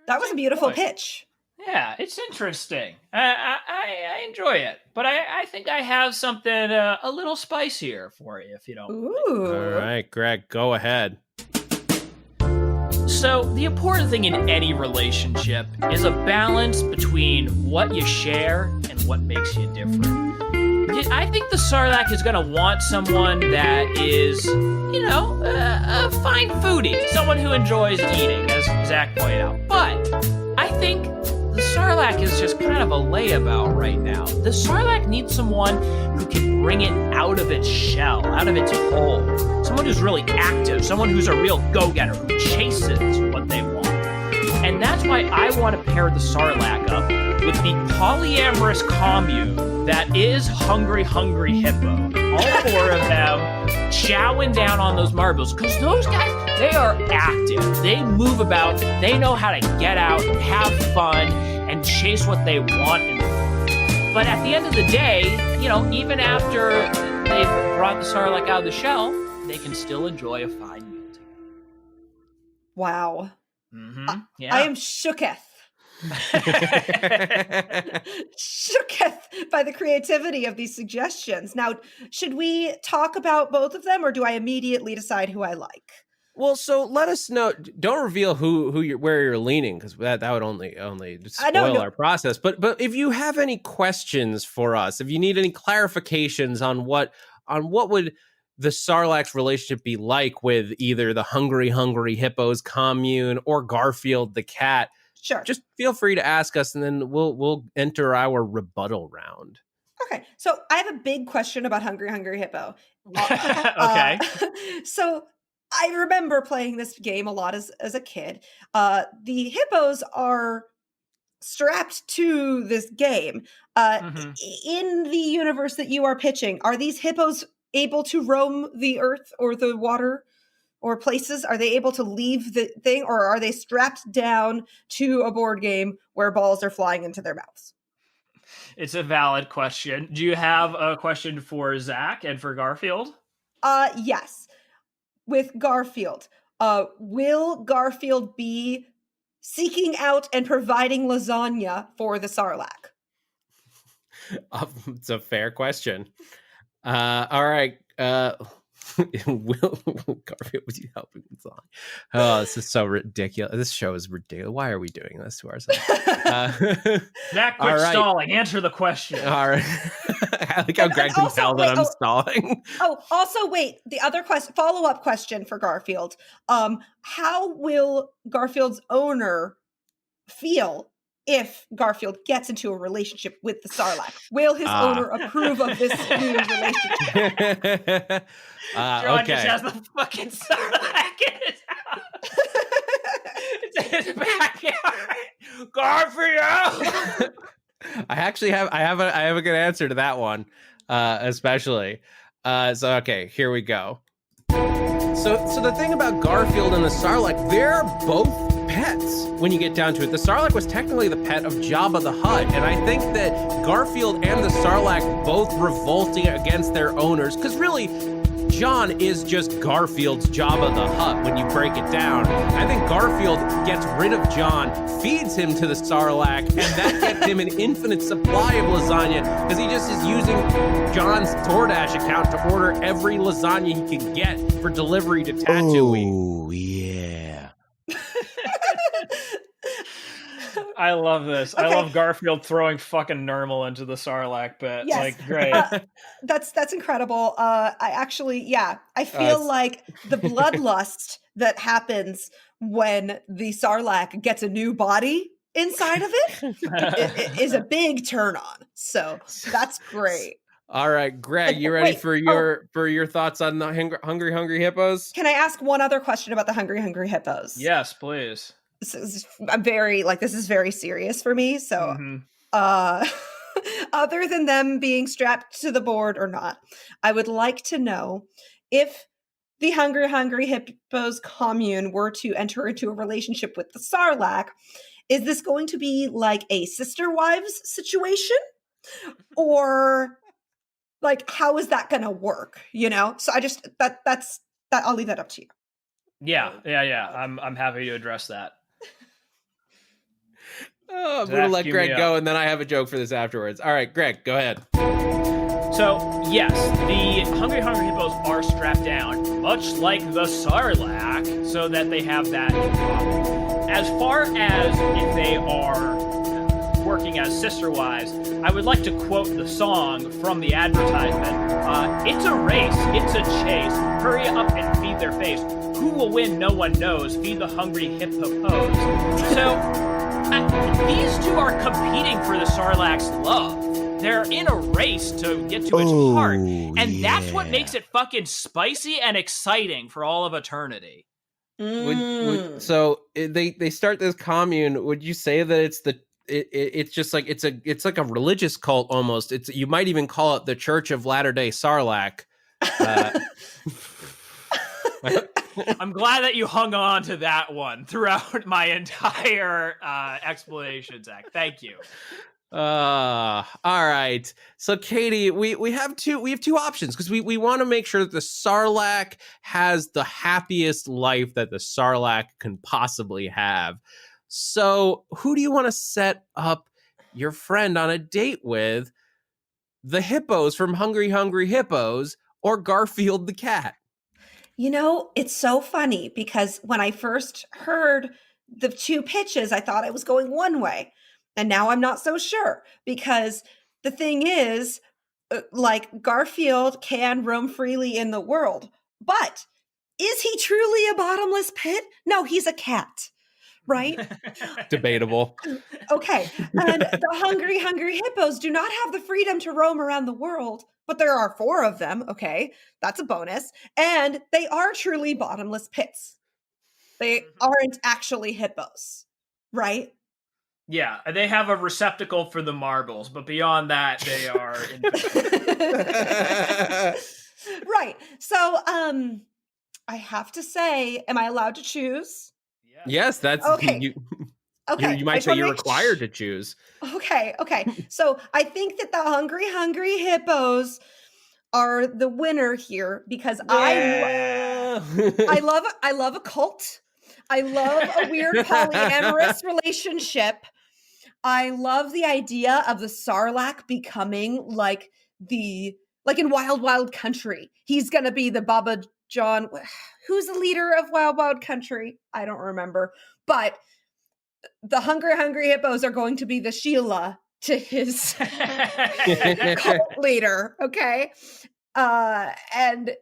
That was a beautiful pitch. Yeah, it's interesting. I enjoy it, but I think I have something a little spicier for you, if you don't. Ooh. All right, Greg, go ahead. So the important thing in any relationship is a balance between what you share and what makes you different. I think the Sarlacc is going to want someone that is, a fine foodie, someone who enjoys eating, as Zach pointed out. But I think the Sarlacc is just kind of a layabout right now. The Sarlacc needs someone who can bring it out of its shell, out of its hole. Someone who's really active, someone who's a real go-getter, who chases what they want. And that's why I want to pair the Sarlacc up with the polyamorous commune that is Hungry Hungry Hippo. All four of them chowing down on those marbles. Because those guys, they are active. They move about. They know how to get out and have fun and chase what they want in the world. But at the end of the day, even after they've brought the Sarlacc out of the shell, they can still enjoy a fine meal together. Wow. Mm-hmm. Yeah. I am shooketh. Shooketh by the creativity of these suggestions. Now, should we talk about both of them, or do I immediately decide who I like? Well, so let us know. Don't reveal where you're leaning, because that would only spoil our process. But if you have any questions for us, if you need any clarifications on what would the Sarlacc's relationship be like with either the Hungry Hungry Hippos commune or Garfield the cat, sure, just feel free to ask us, and then we'll enter our rebuttal round. Okay, so I have a big question about Hungry Hungry Hippo. Okay. So I remember playing this game a lot as a kid. The hippos are strapped to this game. In the universe that you are pitching, are these hippos able to roam the earth or the water or places? Are they able to leave the thing, or are they strapped down to a board game where balls are flying into their mouths? It's a valid question. Do you have a question for Zach and for Garfield? Yes. With Garfield, will Garfield be seeking out and providing lasagna for the Sarlacc? It's a fair question. All right. Will Garfield, would you help me with song? Oh, this is so ridiculous. This show is ridiculous. Why are we doing this to ourselves? Zach, quit stalling. Answer the question. All right. I like how Greg can tell that I'm stalling. Oh, also, wait. The other question, follow-up question for Garfield. How will Garfield's owner feel if Garfield gets into a relationship with the Sarlacc? Will his owner approve of this new relationship? John just has the fucking Sarlacc in his house. It's in his backyard. Garfield! I have a good answer to that one, especially. So okay, here we go. So the thing about Garfield and the Sarlacc, they're both pets when you get down to it. The Sarlacc was technically the pet of Jabba the Hutt, and I think that Garfield and the Sarlacc both revolting against their owners, because really, John is just Garfield's Jabba the Hutt when you break it down. I think Garfield gets rid of John, feeds him to the Sarlacc, and that gets him an infinite supply of lasagna because he just is using John's DoorDash account to order every lasagna he can get for delivery to Tatooine. Oh, yeah. I love this. Okay. I love Garfield throwing fucking Nermal into the Sarlacc pit. Yes. Like, great. That's incredible. I feel like the bloodlust that happens when the Sarlacc gets a new body inside of it is a big turn on. So that's great. All right, Greg, you ready for your thoughts on the Hungry Hippos? Can I ask one other question about the Hungry Hippos? Yes, please. This is very serious for me. So, other than them being strapped to the board or not, I would like to know if the Hungry Hippos commune were to enter into a relationship with the Sarlacc, is this going to be like a sister wives situation? Or like, how is that going to work? You know? So I just, that's I'll leave that up to you. Yeah. I'm happy to address that. I'm going to let Greg go, and then I have a joke for this afterwards. All right, Greg, go ahead. So, yes, the Hungry Hippos are strapped down, much like the Sarlacc, so that they have that in common. As far as if they are working as sister wives, I would like to quote the song from the advertisement. It's a race, it's a chase, hurry up and feed their face. Who will win? No one knows. Feed the hungry hippos. So, these two are competing for the Sarlacc's love. They're in a race to get to its heart. And that's what makes it fucking spicy and exciting for all of eternity. So they start this commune. Would you say that it's just like it's like a religious cult almost? You might even call it the Church of Latter-day Sarlacc. I'm glad that you hung on to that one throughout my entire explanation, Zach. Thank you. All right. So Katie, we have two options because we want to make sure that the Sarlacc has the happiest life that the Sarlacc can possibly have. So who do you want to set up your friend on a date with? The hippos from Hungry Hippos or Garfield the cat? You know, it's so funny because when I first heard the two pitches, I thought I was going one way. And now I'm not so sure because the thing is, like, Garfield can roam freely in the world, but is he truly a bottomless pit? No, he's a cat, right? Debatable. Okay. And the Hungry Hippos do not have the freedom to roam around the world, but there are 4 of them. Okay. That's a bonus. And they are truly bottomless pits. They aren't actually hippos, right? Yeah, they have a receptacle for the marbles, but beyond that, they are right. So, I have to say, am I allowed to choose? Yes, that's okay. Okay. You might say you're required to choose. Okay. So I think that the Hungry Hippos are the winner here because I love a cult. I love a weird polyamorous relationship. I love the idea of the Sarlacc becoming like in Wild Wild Country. He's going to be the Baba John. Who's the leader of Wild Wild Country? I don't remember. But the Hungry Hippos are going to be the Sheila to his cult leader. Okay. And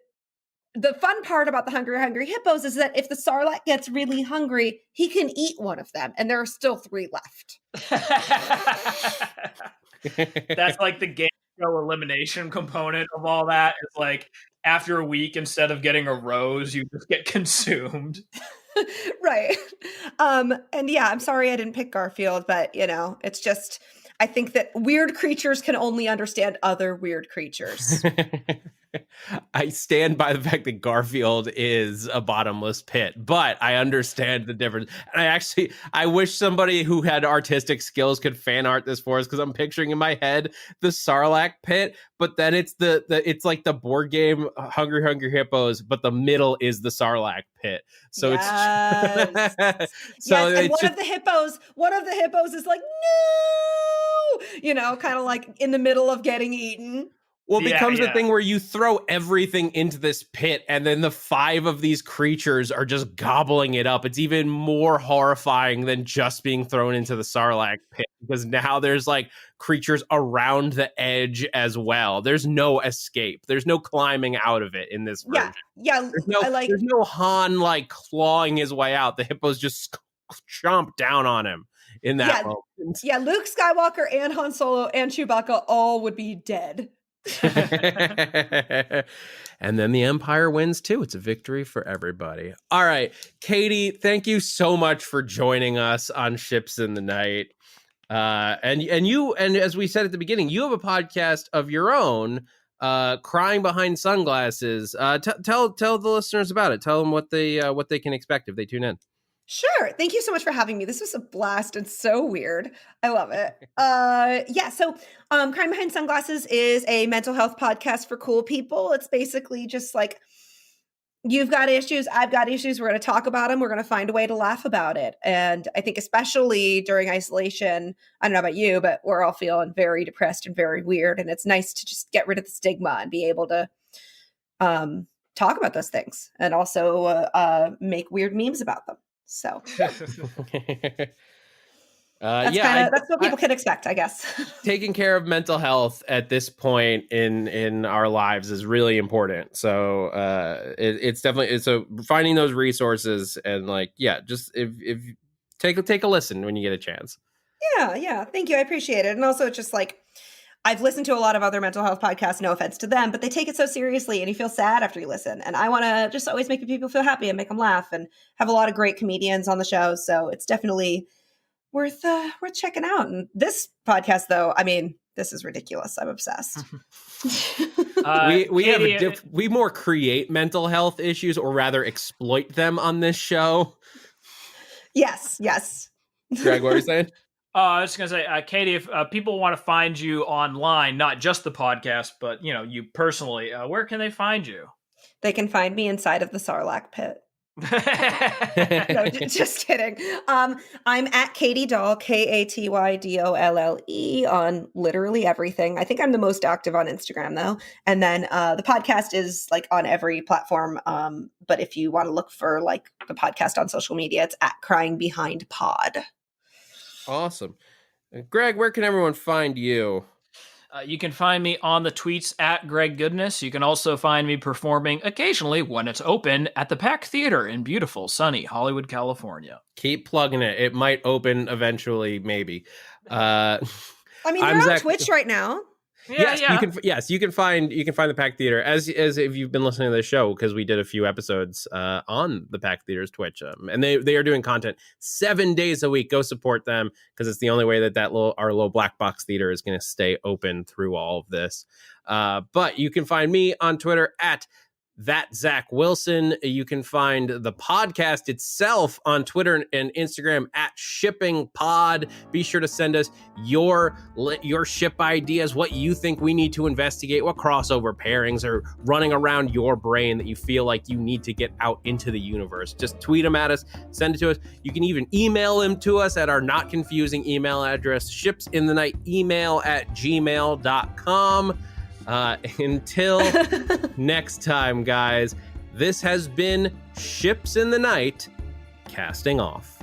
the fun part about the Hungry Hippos is that if the Sarlacc gets really hungry, he can eat one of them, and there are still 3 left. That's like the game show elimination component of all that. It's like after a week, instead of getting a rose, you just get consumed. Right. And yeah, I'm sorry I didn't pick Garfield, but it's just, I think that weird creatures can only understand other weird creatures. I stand by the fact that Garfield is a bottomless pit, but I understand the difference. And I wish somebody who had artistic skills could fan art this for us, because I'm picturing in my head the Sarlacc pit, but then it's it's like the board game Hungry Hungry Hippos, but the middle is the Sarlacc pit. So yes. it's so yes, and one of the hippos is like, no, kind of like in the middle of getting eaten. Well, it becomes the thing where you throw everything into this pit, and then the 5 of these creatures are just gobbling it up. It's even more horrifying than just being thrown into the Sarlacc pit, because now there's like creatures around the edge as well. There's no escape. There's no climbing out of it in this version. Yeah. There's no Han like clawing his way out. The hippos just chomp down on him in that moment. Yeah, Luke Skywalker and Han Solo and Chewbacca all would be dead. And then the Empire wins too. It's a victory for everybody. All right, Katy, thank you so much for joining us on Ships in the Night. And as we said at the beginning, you have a podcast of your own, Crying Behind Sunglasses. Tell the listeners about it. Tell them what they can expect if they tune in. Sure. Thank you so much for having me. This was a blast and so weird. I love it. So Crime Behind Sunglasses is a mental health podcast for cool people. It's basically just like, you've got issues, I've got issues. We're going to talk about them. We're going to find a way to laugh about it. And I think especially during isolation, I don't know about you, but we're all feeling very depressed and very weird. And it's nice to just get rid of the stigma and be able to talk about those things, and also make weird memes about them. So that's what people can expect, I guess. Taking care of mental health at this point in our lives is really important. So it's finding those resources, and just if take a listen when you get a chance. Yeah. Thank you. I appreciate it. And also it's just like, I've listened to a lot of other mental health podcasts, no offense to them, but they take it so seriously and you feel sad after you listen. And I want to just always make people feel happy and make them laugh, and have a lot of great comedians on the show. So it's definitely worth checking out. And this podcast, though, I mean, this is ridiculous. I'm obsessed. We more create mental health issues, or rather exploit them on this show. Yes. Greg, what were you saying? I was going to say, Katy, if people want to find you online, not just the podcast, but you personally, where can they find you? They can find me inside of the Sarlacc pit. No, just kidding. I'm at Katy Dolle, KatyDolle on literally everything. I think I'm the most active on Instagram though. And then the podcast is like on every platform. But if you want to look for like the podcast on social media, it's at Crying Behind Pod. Awesome. Greg, where can everyone find you? You can find me on the tweets at Greg Goodness. You can also find me performing occasionally when it's open at the Pack Theater in beautiful, sunny Hollywood, California. Keep plugging it. It might open eventually, maybe. I mean, you're on Twitch right now. You can find the Pack Theater as if you've been listening to the show, because we did a few episodes on the Pack Theater's Twitch, and they are doing content 7 days a week. Go support them, because it's the only way that our little black box theater is going to stay open through all of this. But you can find me on Twitter at that Zach Wilson. You can find the podcast itself on Twitter and Instagram at Shipping Pod. Be sure to send us your ship ideas, what you think we need to investigate, what crossover pairings are running around your brain that you feel like you need to get out into the universe. Just tweet them at us, send it to us. You can even email them to us at our not confusing email address, shipsinthenightemAil@gmail.com. Until next time, guys, this has been Ships in the Night, casting off.